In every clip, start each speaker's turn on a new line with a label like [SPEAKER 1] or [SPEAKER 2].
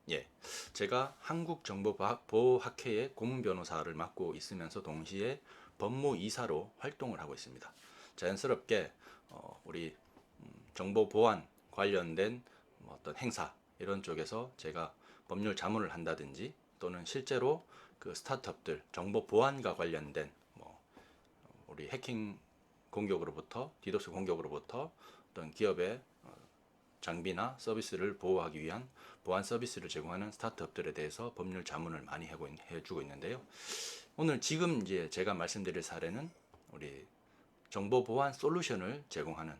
[SPEAKER 1] 예, 제가 한국정보보호학회의 고문변호사를 맡고 있으면서 동시에 법무이사로 활동을 하고 있습니다. 자연스럽게 우리 정보보안 관련된 어떤 행사 이런 쪽에서 제가 법률 자문을 한다든지 또는 실제로 그 스타트업들 정보보안과 관련된 우리 해킹 공격으로부터 디도스 공격으로부터 어떤 기업의 장비나 서비스를 보호하기 위한 보안 서비스를 제공하는 스타트업들에 대해서 법률 자문을 많이 해주고 있는데요. 오늘 지금 이제 제가 말씀드릴 사례는 우리 정보 보안 솔루션을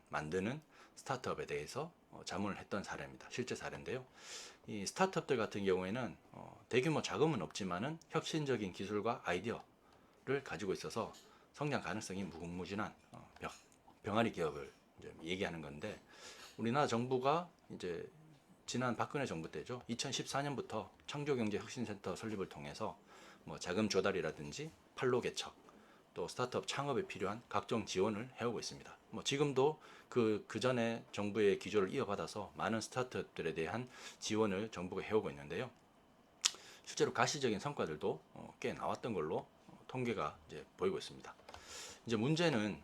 [SPEAKER 1] 만드는 스타트업에 대해서 자문을 했던 사례입니다. 실제 사례인데요. 이 스타트업들 같은 경우에는 대규모 자금은 없지만은 혁신적인 기술과 아이디어를 가지고 있어서 성장 가능성이 무궁무진한 병아리 기업을 이제 얘기하는 건데, 우리나라 정부가 이제 지난 박근혜 정부 때죠. 2014년부터 창조경제혁신센터 설립을 통해서 자금 조달이라든지 판로 개척, 또 스타트업 창업에 필요한 각종 지원을 해오고 있습니다. 지금도 그 전에 정부의 기조를 이어받아서 많은 스타트업들에 대한 지원을 정부가 해오고 있는데요. 실제로 가시적인 성과들도 꽤 나왔던 걸로 통계가 이제 보이고 있습니다. 이제 문제는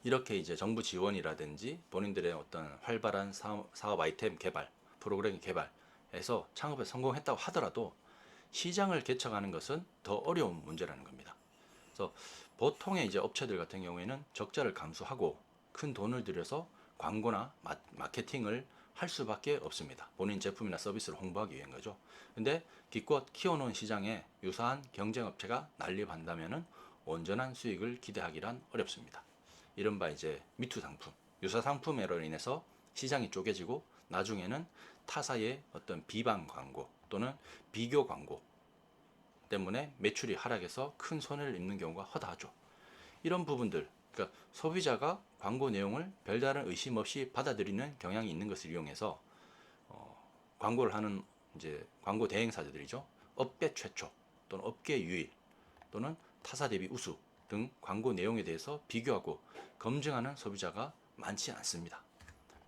[SPEAKER 1] 이렇게 이제 정부 지원이라든지 본인들의 어떤 활발한 사업 아이템 개발, 프로그램 개발에서 창업에 성공했다고 하더라도 시장을 개척하는 것은 더 어려운 문제라는 겁니다. 그래서 보통의 이제 업체들 같은 경우에는 적자를 감수하고 큰 돈을 들여서 광고나 마케팅을 할 수밖에 없습니다. 본인 제품이나 서비스를 홍보하기 위한 거죠. 근데 기껏 키워놓은 시장에 유사한 경쟁업체가 난립한다면은 온전한 수익을 기대하기란 어렵습니다. 이른바 이제 미투 상품, 유사 상품으로 인해서 시장이 쪼개지고 나중에는 타사의 어떤 비방 광고 또는 비교 광고 때문에 매출이 하락해서 큰 손해를 입는 경우가 허다하죠. 이런 부분들, 그러니까 소비자가 광고 내용을 별다른 의심 없이 받아들이는 경향이 있는 것을 이용해서 광고를 하는 이제 광고 대행사들이죠. 업계 최초 또는 업계 유일 또는 타사 대비 우수 등 광고 내용에 대해서 비교하고 검증하는 소비자가 많지 않습니다.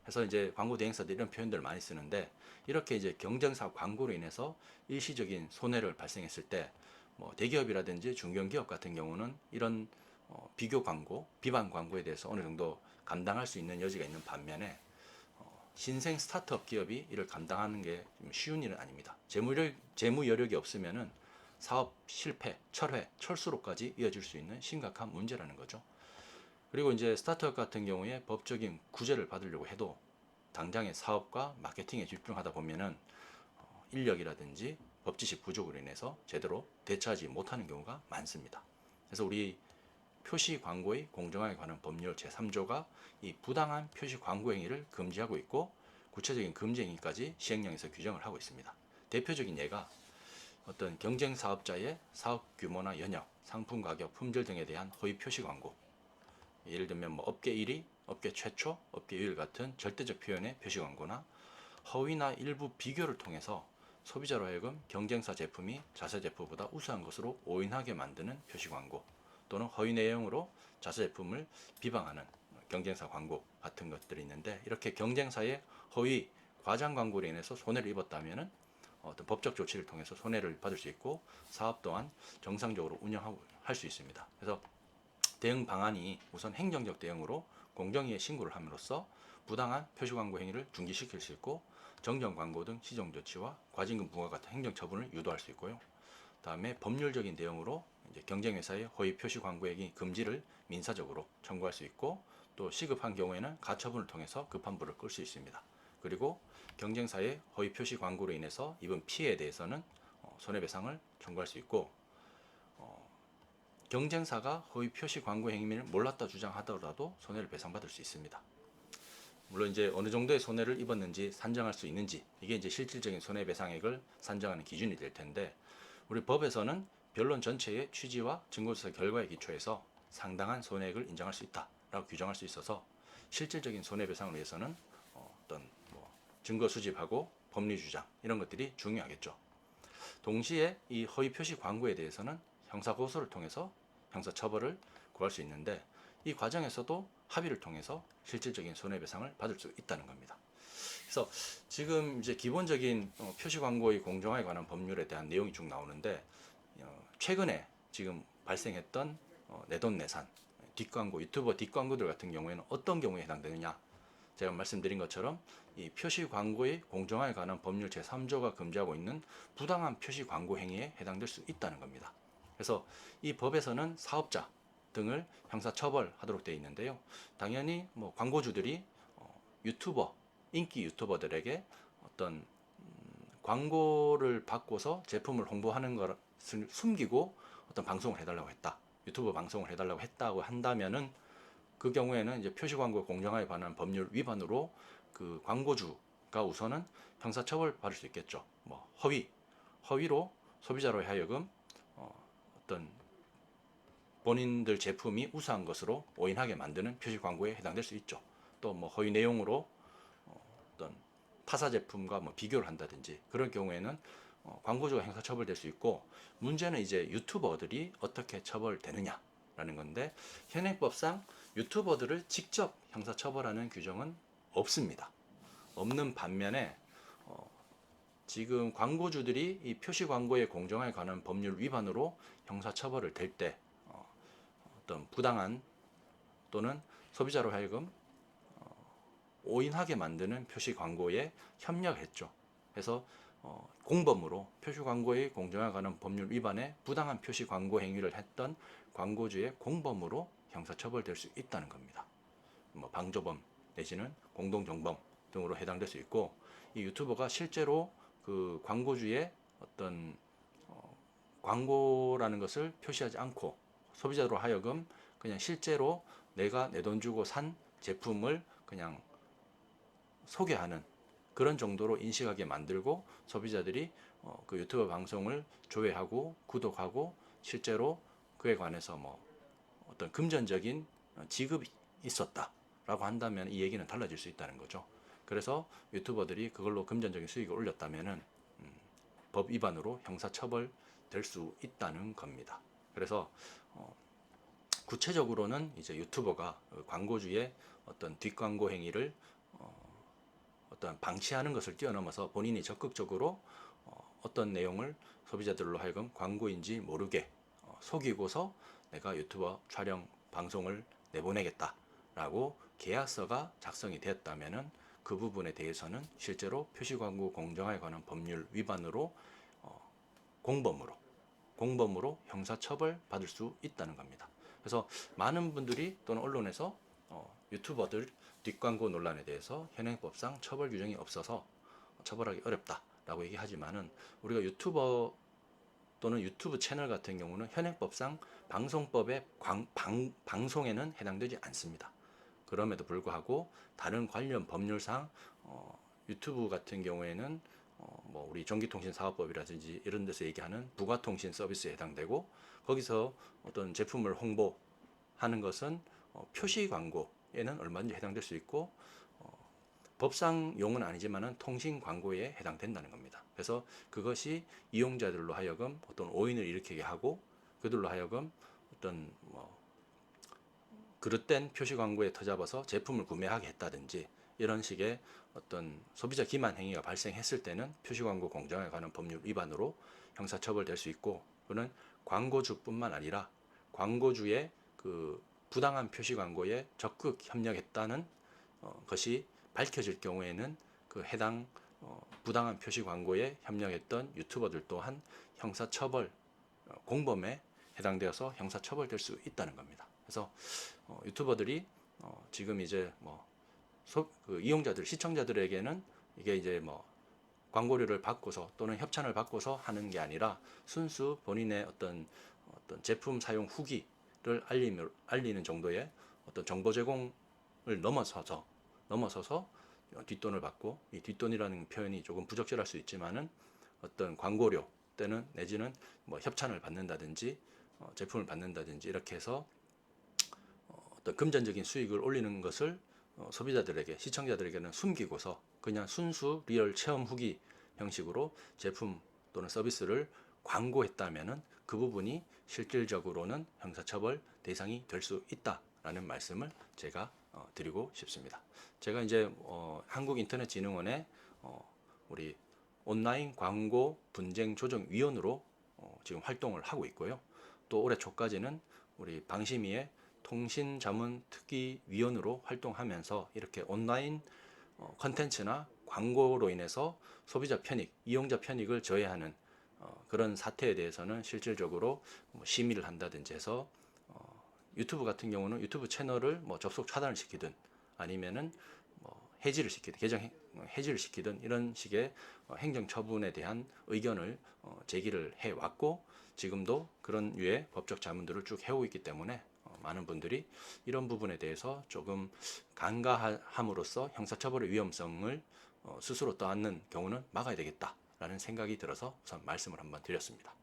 [SPEAKER 1] 그래서 이제 광고 대행사들 이런 표현들을 많이 쓰는데, 이렇게 이제 경쟁사 광고로 인해서 일시적인 손해를 발생했을 때 대기업이라든지 중견기업 같은 경우는 이런 비교 광고, 비방 광고에 대해서 어느 정도 감당할 수 있는 여지가 있는 반면에 신생 스타트업 기업이 이를 감당하는 게 쉬운 일은 아닙니다. 재무 여력이 없으면은 사업 실패, 철회, 철수로까지 이어질 수 있는 심각한 문제라는 거죠. 그리고 이제 스타트업 같은 경우에 법적인 구제를 받으려고 해도 당장의 사업과 마케팅에 집중하다 보면은 인력이라든지 법 지식 부족으로 인해서 제대로 대처하지 못하는 경우가 많습니다. 그래서 우리 표시 광고의 공정하게 관한 법률 제3조가 이 부당한 표시 광고 행위를 금지하고 있고, 구체적인 금지 행위까지 시행령에서 규정을 하고 있습니다. 대표적인 예가 어떤 경쟁 사업자의 사업 규모나 연역, 상품 가격, 품질 등에 대한 허위 표시 광고, 예를 들면 업계 1위, 업계 최초, 업계 유일 같은 절대적 표현의 표시 광고나 허위나 일부 비교를 통해서 소비자로 하여금 경쟁사 제품이 자사 제품보다 우수한 것으로 오인하게 만드는 표시 광고, 또는 허위 내용으로 자사 제품을 비방하는 경쟁사 광고 같은 것들이 있는데, 이렇게 경쟁사의 허위 과장 광고로 인해서 손해를 입었다면은 어떤 법적 조치를 통해서 손해를 받을 수 있고, 사업 또한 정상적으로 운영할 수 있습니다. 그래서 대응 방안이 우선 행정적 대응으로 공정위에 신고를 함으로써 부당한 표시 광고 행위를 중지시킬 수 있고, 정정 광고 등 시정 조치와 과징금 부과 같은 행정 처분을 유도할 수 있고요. 다음에 법률적인 대응으로 이제 경쟁회사의 허위 표시 광고 행위 금지를 민사적으로 청구할 수 있고, 또 시급한 경우에는 가처분을 통해서 급한 불을 끌 수 있습니다. 그리고 경쟁사의 허위 표시 광고로 인해서 입은 피해에 대해서는 손해배상을 청구할 수 있고, 경쟁사가 허위 표시 광고 행위를 몰랐다 주장하더라도 손해를 배상받을 수 있습니다. 물론 이제 어느 정도의 손해를 입었는지 산정할 수 있는지, 이게 이제 실질적인 손해배상액을 산정하는 기준이 될 텐데, 우리 법에서는 변론 전체의 취지와 증거조사 결과에 기초해서 상당한 손해액을 인정할 수 있다라고 규정할 수 있어서 실질적인 손해배상을 위해서는 어떤 증거 수집하고 법리 주장 이런 것들이 중요하겠죠. 동시에 이 허위 표시 광고에 대해서는 형사고소를 통해서 형사처벌을 구할 수 있는데, 이 과정에서도 합의를 통해서 실질적인 손해배상을 받을 수 있다는 겁니다. 그래서 지금 이제 기본적인 표시 광고의 공정화에 관한 법률에 대한 내용이 쭉 나오는데 최근에 지금 발생했던 내돈내산 뒷광고, 유튜버 뒷광고들 같은 경우에는 어떤 경우에 해당되느냐? 제가 말씀드린 것처럼 이 표시 광고의 공정화에 관한 법률 제3조가 금지하고 있는 부당한 표시 광고 행위에 해당될 수 있다는 겁니다. 그래서 이 법에서는 사업자 등을 형사 처벌하도록 되어 있는데요. 당연히 뭐 광고주들이 유튜버, 인기 유튜버들에게 어떤 광고를 받고서 제품을 홍보하는 것을 숨기고 어떤 방송을 해달라고 했다. 유튜브 방송을 해달라고 했다고 한다면은 그 경우에는 이제 표시광고 공정화에 관한 법률 위반으로 그 광고주가 우선은 형사처벌 받을 수 있겠죠. 뭐 허위로 소비자로 하여금 어떤 본인들 제품이 우수한 것으로 오인하게 만드는 표시광고에 해당될 수 있죠. 또 뭐 허위 내용으로 어떤 타사 제품과 뭐 비교를 한다든지 그런 경우에는 광고주가 형사처벌될 수 있고, 문제는 이제 유튜버들이 어떻게 처벌되느냐라는 건데, 현행법상 유튜버들을 직접 형사처벌하는 규정은 없습니다. 없는 반면에 지금 광고주들이 이 표시 광고의 공정화에 관한 법률 위반으로 형사처벌을 될 때 어떤 부당한 또는 소비자로 하여금 오인하게 만드는 표시 광고에 협력했죠. 그래서 공범으로 표시 광고의 공정화에 관한 법률 위반에 부당한 표시 광고 행위를 했던 광고주의 공범으로 형사처벌될 수 있다는 겁니다. 뭐 방조범 내지는 공동정범 등으로 해당될 수 있고, 이 유튜버가 실제로 그 광고주의 어떤 광고라는 것을 표시하지 않고 소비자로 하여금 그냥 실제로 내가 내 돈 주고 산 제품을 그냥 소개하는 그런 정도로 인식하게 만들고, 소비자들이 그 유튜브 방송을 조회하고 구독하고 실제로 그에 관해서 뭐 어떤 금전적인 지급이 있었다라고 한다면 이 얘기는 달라질 수 있다는 거죠. 그래서 유튜버들이 그걸로 금전적인 수익을 올렸다면은 법 위반으로 형사처벌될 수 있다는 겁니다. 그래서 구체적으로는 이제 유튜버가 광고주의 어떤 뒷광고 행위를 어떤 방치하는 것을 뛰어넘어서 본인이 적극적으로 어떤 내용을 소비자들로 하여금 광고인지 모르게 속이고서 내가 유튜버 촬영 방송을 내보내겠다라고 계약서가 작성이 되었다면은 그 부분에 대해서는 실제로 표시광고 공정화에 관한 법률 위반으로 공범으로 형사처벌 받을 수 있다는 겁니다. 그래서 많은 분들이 또는 언론에서 유튜버들 뒷광고 논란에 대해서 현행법상 처벌 규정이 없어서 처벌하기 어렵다라고 얘기하지만은, 우리가 유튜버 또는 유튜브 채널 같은 경우는 현행법상 방송법의 방송에는 해당되지 않습니다. 그럼에도 불구하고 다른 관련 법률상 유튜브 같은 경우에는 뭐 우리 전기통신사업법이라든지 이런 데서 얘기하는 부가통신 서비스에 해당되고, 거기서 어떤 제품을 홍보하는 것은 표시 광고에는 얼마든지 해당될 수 있고 법상 용은 아니지만은 통신 광고에 해당된다는 겁니다. 그래서 그것이 이용자들로 하여금 어떤 오인을 일으키게 하고 그들로 하여금 어떤 뭐 그릇된 표시 광고에 터잡아서 제품을 구매하게 했다든지 이런 식의 어떤 소비자 기만 행위가 발생했을 때는 표시 광고 공정화에 관한 법률 위반으로 형사처벌될 수 있고, 그는 광고주뿐만 아니라 광고주의 그 부당한 표시 광고에 적극 협력했다는 것이 밝혀질 경우에는 그 해당 부당한 표시 광고에 협력했던 유튜버들 또한 형사처벌 공범에 해당되어서 형사처벌될 수 있다는 겁니다. 그래서 유튜버들이 지금 이제 뭐 그 이용자들, 시청자들에게는 이게 이제 뭐 광고료를 받고서 또는 협찬을 받고서 하는 게 아니라 순수 본인의 어떤 제품 사용 후기를 알리는 정도의 어떤 정보 제공을 넘어서서 뒷돈을 받고, 이 뒷돈이라는 표현이 조금 부적절할 수 있지만은 어떤 광고료 때는 내지는 뭐 협찬을 받는다든지 제품을 받는다든지 이렇게 해서 어떤 금전적인 수익을 올리는 것을 소비자들에게, 시청자들에게는 숨기고서 그냥 순수 리얼 체험 후기 형식으로 제품 또는 서비스를 광고했다면은 그 부분이 실질적으로는 형사처벌 대상이 될 수 있다라는 말씀을 제가 드리고 싶습니다. 제가 이제 한국인터넷진흥원의 우리 온라인 광고 분쟁 조정 위원으로 지금 활동을 하고 있고요. 또 올해 초까지는 우리 방심위의 통신자문특위위원으로 활동하면서 이렇게 온라인 컨텐츠나 광고로 인해서 소비자 편익, 이용자 편익을 저해하는 그런 사태에 대해서는 실질적으로 심의를 한다든지 해서 유튜브 같은 경우는 유튜브 채널을 접속 차단을 시키든 아니면은 해지를 시키든 계정 해지를 시키든 이런 식의 행정 처분에 대한 의견을 제기를 해 왔고 지금도 그런 류의 법적 자문들을 쭉 해오고 있기 때문에 많은 분들이 이런 부분에 대해서 조금 간과함으로써 형사처벌의 위험성을 스스로 떠안는 경우는 막아야 되겠다라는 생각이 들어서 우선 말씀을 한번 드렸습니다.